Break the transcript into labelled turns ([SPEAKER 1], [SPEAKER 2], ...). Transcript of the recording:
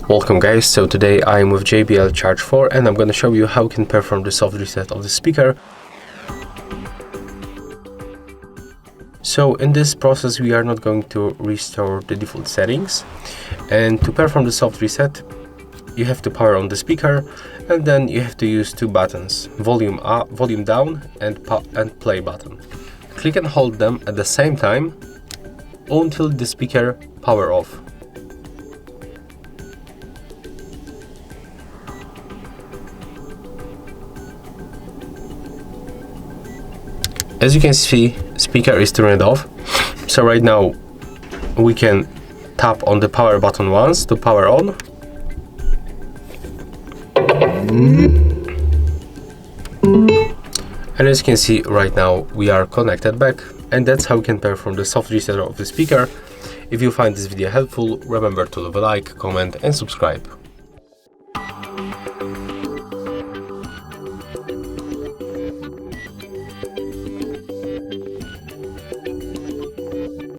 [SPEAKER 1] Welcome guys, so today I'm with JBL Charge 4 and I'm gonna show you how you can perform the soft reset of the speaker. So in this process we are not going to restore the default settings, and to perform the soft reset you have to power on the speaker and then you have to use two buttons, volume up, volume down and play button. Click and hold them at the same time until the speaker power off. As you can see, speaker is turned off. So right now we can tap on the power button once to power on. And as you can see right now we are connected back, and that's how we can perform the soft reset of the speaker. If you find this video helpful, remember to leave a like, comment and subscribe.